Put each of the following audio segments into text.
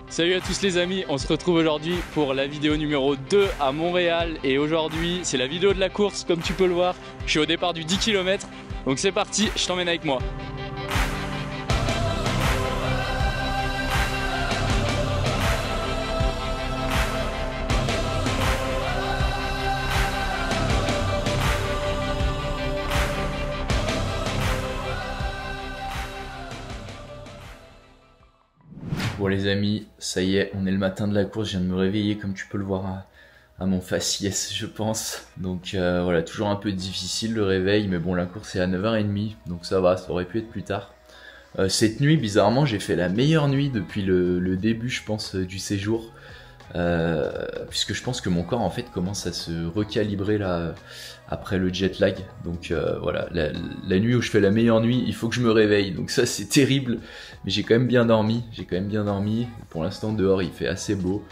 Salut à tous les amis, on se retrouve aujourd'hui pour la vidéo numéro 2 à Montréal. Et aujourd'hui c'est la vidéo de la course, comme tu peux le voir. Je suis au départ du 10 km, donc c'est parti, je t'emmène avec moi. Bon les amis, ça y est, on est le matin de la course, je viens de me réveiller comme tu peux le voir à mon faciès je pense. Donc voilà, toujours un peu difficile le réveil, mais bon la course est à 9h30, donc ça va, ça aurait pu être plus tard. Cette nuit, bizarrement, j'ai fait la meilleure nuit depuis le début je pense du séjour. Puisque je pense que mon corps en fait commence à se recalibrer là après le jet lag. Donc voilà, la nuit où je fais la meilleure nuit, il faut que je me réveille. Donc ça c'est terrible, mais j'ai quand même bien dormi. Pour l'instant dehors il fait assez beau.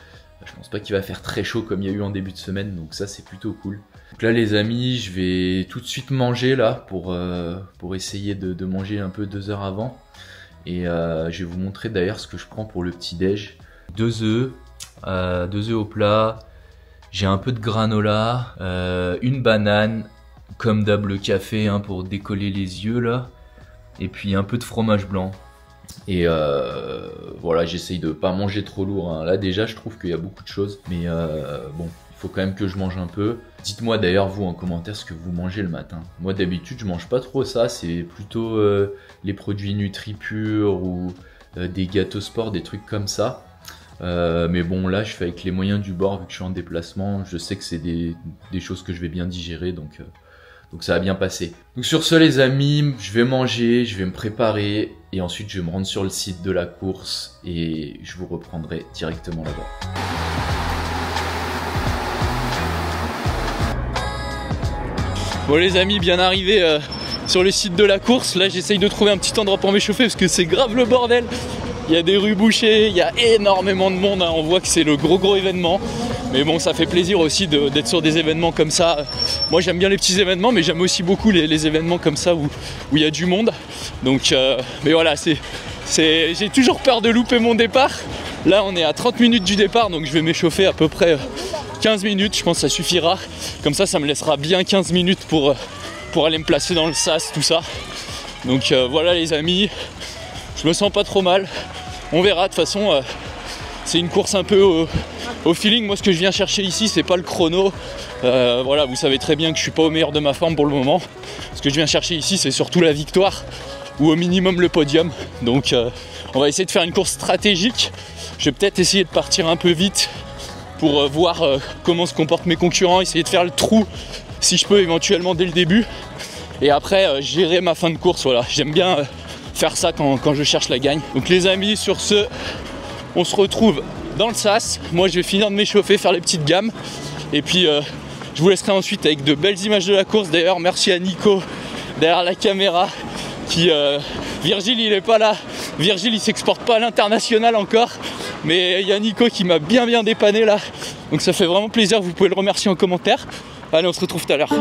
Je pense pas qu'il va faire très chaud comme il y a eu en début de semaine, donc ça c'est plutôt cool. Donc là les amis, je vais tout de suite manger là pour essayer de manger un peu 2 heures avant. Et je vais vous montrer d'ailleurs ce que je prends pour le petit déj. 2 œufs. 2 œufs au plat, j'ai un peu de granola, une banane, comme d'hab le café hein, pour décoller les yeux là, et puis un peu de fromage blanc. Et voilà, j'essaye de pas manger trop lourd hein. Là déjà je trouve qu'il y a beaucoup de choses, mais bon, il faut quand même que je mange un peu. Dites-moi d'ailleurs vous en commentaire ce que vous mangez le matin. Moi d'habitude je mange pas trop ça, c'est plutôt les produits Nutri Pur ou des gâteaux sport, des trucs comme ça. Mais bon là je fais avec les moyens du bord vu que je suis en déplacement, je sais que c'est des choses que je vais bien digérer, donc ça va bien passer. Donc sur ce les amis, je vais manger, je vais me préparer et ensuite je vais me rendre sur le site de la course et je vous reprendrai directement là-bas. Bon les amis, bien arrivé sur le site de la course. Là j'essaye de trouver un petit endroit pour m'échauffer parce que c'est grave le bordel. Il y a des rues bouchées, il y a énormément de monde, hein. On voit que c'est le gros événement. Mais bon, ça fait plaisir aussi d'être sur des événements comme ça. Moi j'aime bien les petits événements, mais j'aime aussi beaucoup les événements comme ça où il y a du monde. Donc, mais voilà, j'ai toujours peur de louper mon départ. Là on est à 30 minutes du départ, donc je vais m'échauffer à peu près 15 minutes, je pense que ça suffira. Comme ça me laissera bien 15 minutes pour aller me placer dans le sas, tout ça. Donc voilà les amis, je me sens pas trop mal. On verra, de toute façon c'est une course un peu au feeling. Moi ce que je viens chercher ici c'est pas le chrono. Voilà, vous savez très bien que je suis pas au meilleur de ma forme pour le moment. Ce que je viens chercher ici c'est surtout la victoire ou au minimum le podium. Donc on va essayer de faire une course stratégique. Je vais peut-être essayer de partir un peu vite pour voir comment se comportent mes concurrents, essayer de faire le trou si je peux éventuellement dès le début. Et après gérer ma fin de course. Voilà, j'aime bien faire ça quand je cherche la gagne. Donc les amis, sur ce, on se retrouve dans le sas. Moi je vais finir de m'échauffer, faire les petites gammes. Et puis je vous laisserai ensuite avec de belles images de la course. D'ailleurs merci à Nico derrière la caméra qui... Virgile il est pas là. Virgile il s'exporte pas à l'international encore. Mais il y a Nico qui m'a bien dépanné là. Donc ça fait vraiment plaisir, vous pouvez le remercier en commentaire. Allez, on se retrouve tout à l'heure.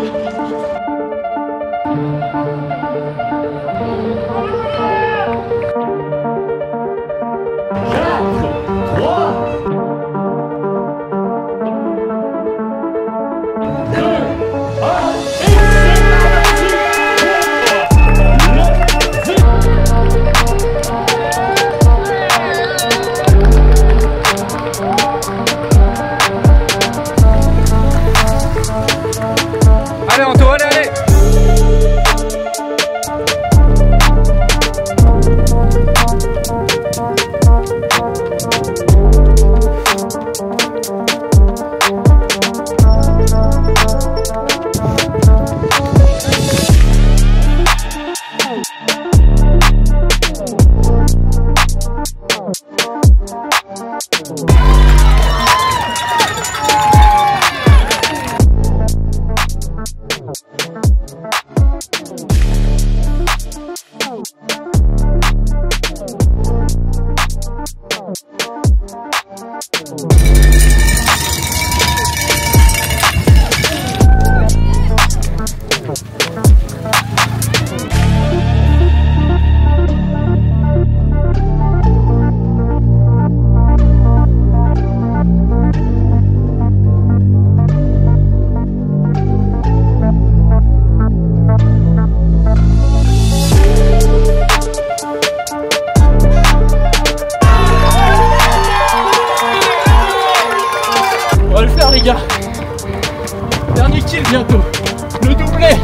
Allez Anto, allez. gars. Dernier kill bientôt. Le doublé.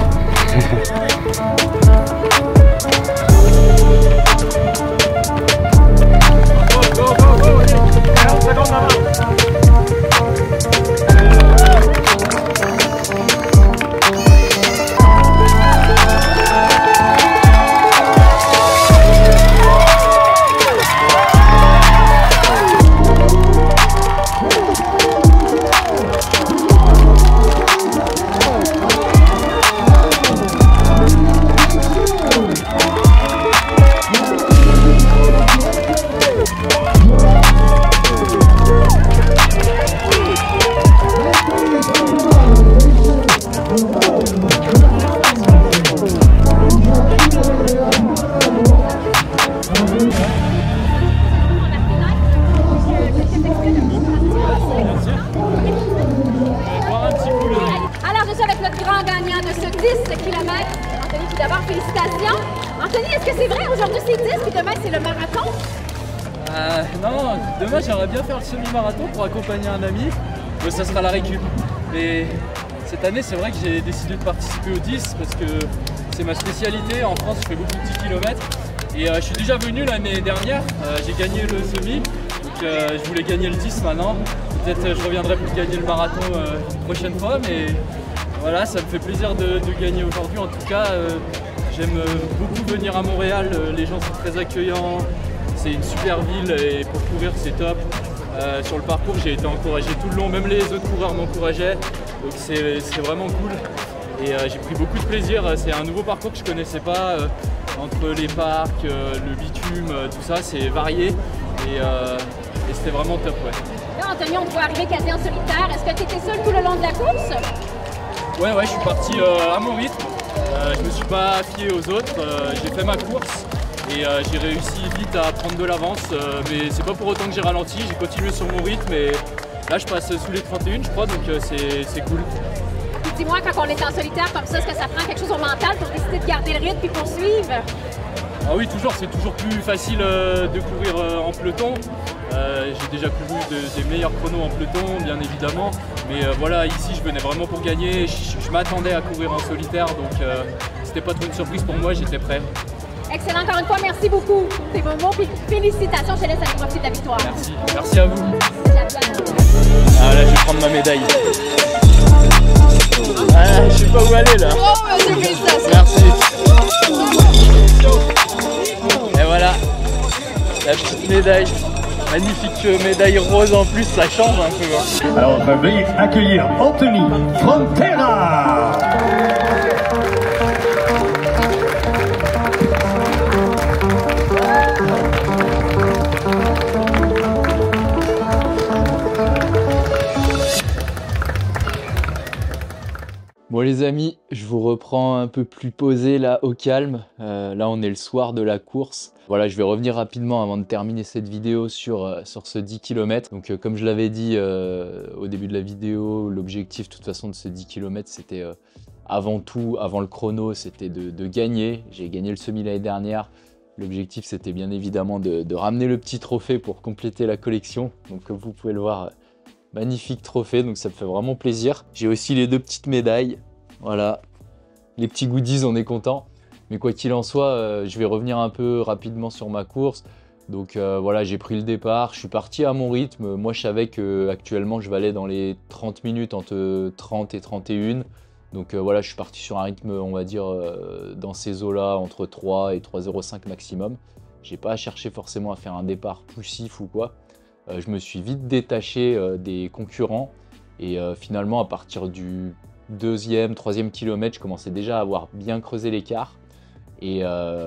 Alors, je suis avec notre grand gagnant de ce 10 km. Anthony, tout d'abord, félicitations. Anthony, est-ce que c'est vrai? Aujourd'hui, c'est 10 puis demain, c'est le marathon? Non, demain j'aimerais bien faire le semi-marathon pour accompagner un ami, mais ça sera la récup. Mais cette année, c'est vrai que j'ai décidé de participer au 10 parce que c'est ma spécialité. En France, je fais beaucoup de 10 km et je suis déjà venu l'année dernière. J'ai gagné le semi, donc je voulais gagner le 10 maintenant. Peut-être je reviendrai pour gagner le marathon une prochaine fois, mais voilà, ça me fait plaisir de gagner aujourd'hui. En tout cas, j'aime beaucoup venir à Montréal. Les gens sont très accueillants. C'est une super ville et pour courir c'est top. Sur le parcours j'ai été encouragé tout le long, même les autres coureurs m'encourageaient. Donc c'est vraiment cool. Et j'ai pris beaucoup de plaisir. C'est un nouveau parcours que je ne connaissais pas. Entre les parcs, le bitume, tout ça, c'est varié. Et c'était vraiment top. Ouais. Là, Anthony, on te voit arriver quasi en solitaire. Est-ce que tu étais seul tout le long de la course? Ouais, je suis parti à mon rythme. Je me suis pas fié aux autres. J'ai fait ma course. Et j'ai réussi vite à prendre de l'avance, mais c'est pas pour autant que j'ai ralenti, j'ai continué sur mon rythme et là je passe sous les 31 je crois, donc c'est cool. Dis-moi, quand on est en solitaire comme ça, est-ce que ça prend quelque chose au mental pour décider de garder le rythme et poursuivre? Ah oui, toujours, c'est toujours plus facile de courir en peloton. J'ai déjà couru des meilleurs chronos en peloton, bien évidemment, mais voilà, ici je venais vraiment pour gagner, je m'attendais à courir en solitaire, donc c'était pas trop une surprise pour moi, j'étais prêt. Excellent, encore une fois, merci beaucoup pour tes bons mots, puis félicitations, je te laisse aller profiter de ta victoire. Merci à vous. Ah là, je vais prendre ma médaille. Ah, je sais pas où aller là. Oh, monsieur, félicitations. Merci. Et voilà, la petite médaille. Magnifique médaille rose en plus, ça change un peu. Hein. Alors, veuillez accueillir Anthony Frontera. Bon les amis, je vous reprends un peu plus posé là, au calme. Là on est le soir de la course. Voilà, je vais revenir rapidement avant de terminer cette vidéo sur ce 10 km. Donc comme je l'avais dit au début de la vidéo, l'objectif de toute façon de ce 10 km c'était avant tout, avant le chrono, c'était de gagner. J'ai gagné le semi l'année dernière. L'objectif c'était bien évidemment de ramener le petit trophée pour compléter la collection. Donc comme vous pouvez le voir, magnifique trophée, donc ça me fait vraiment plaisir. J'ai aussi les deux petites médailles. Voilà, les petits goodies, on est content. Mais quoi qu'il en soit, je vais revenir un peu rapidement sur ma course. Donc voilà, j'ai pris le départ, je suis parti à mon rythme. Moi, je savais qu'actuellement, je valais dans les 30 minutes, entre 30 et 31. Donc voilà, je suis parti sur un rythme, on va dire, dans ces eaux-là, entre 3 et 3,05 maximum. J'ai pas cherché forcément à faire un départ poussif ou quoi. Je me suis vite détaché des concurrents. Et finalement, à partir du deuxième, troisième kilomètre, je commençais déjà à avoir bien creusé l'écart. Et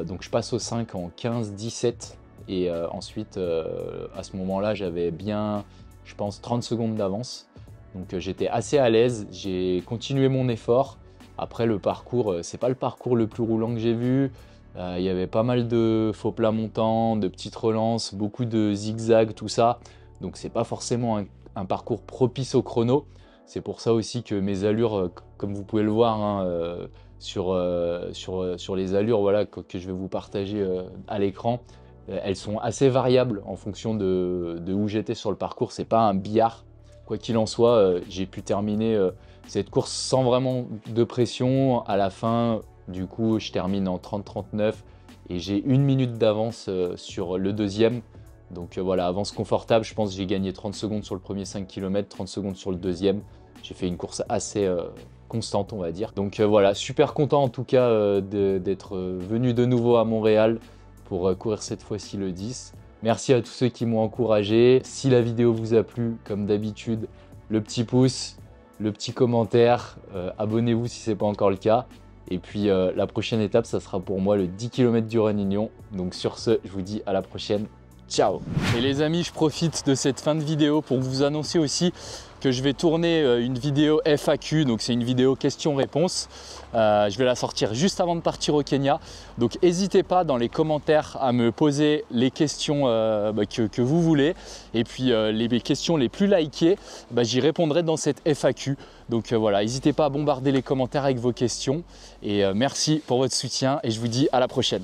donc je passe au 5 en 15-17. Et ensuite, à ce moment-là, j'avais bien, je pense, 30 secondes d'avance. Donc j'étais assez à l'aise, j'ai continué mon effort. Après le parcours, c'est pas le parcours le plus roulant que j'ai vu. Il y avait pas mal de faux plats montants, de petites relances, beaucoup de zigzags, tout ça. Donc c'est pas forcément un parcours propice au chrono. C'est pour ça aussi que mes allures, comme vous pouvez le voir hein, sur les allures voilà, que je vais vous partager à l'écran, elles sont assez variables en fonction de où j'étais sur le parcours. C'est pas un billard. quoi qu'il en soit, j'ai pu terminer cette course sans vraiment de pression. À la fin, du coup, je termine en 30-39 et j'ai 1 minute d'avance sur le deuxième. Donc voilà, avance confortable. Je pense que j'ai gagné 30 secondes sur le premier 5 km, 30 secondes sur le deuxième. J'ai fait une course assez constante, on va dire. Donc voilà, super content en tout cas d'être venu de nouveau à Montréal pour courir cette fois-ci le 10. Merci à tous ceux qui m'ont encouragé. Si la vidéo vous a plu, comme d'habitude, le petit pouce, le petit commentaire, abonnez-vous si ce n'est pas encore le cas. Et puis la prochaine étape, ça sera pour moi le 10 km du Réunion. Donc sur ce, je vous dis à la prochaine. Ciao! Et les amis, je profite de cette fin de vidéo pour vous annoncer aussi que je vais tourner une vidéo FAQ, donc c'est une vidéo questions-réponses. Je vais la sortir juste avant de partir au Kenya. Donc n'hésitez pas dans les commentaires à me poser les questions que vous voulez. Et puis les questions les plus likées, j'y répondrai dans cette FAQ. Donc voilà, n'hésitez pas à bombarder les commentaires avec vos questions. Et merci pour votre soutien et je vous dis à la prochaine.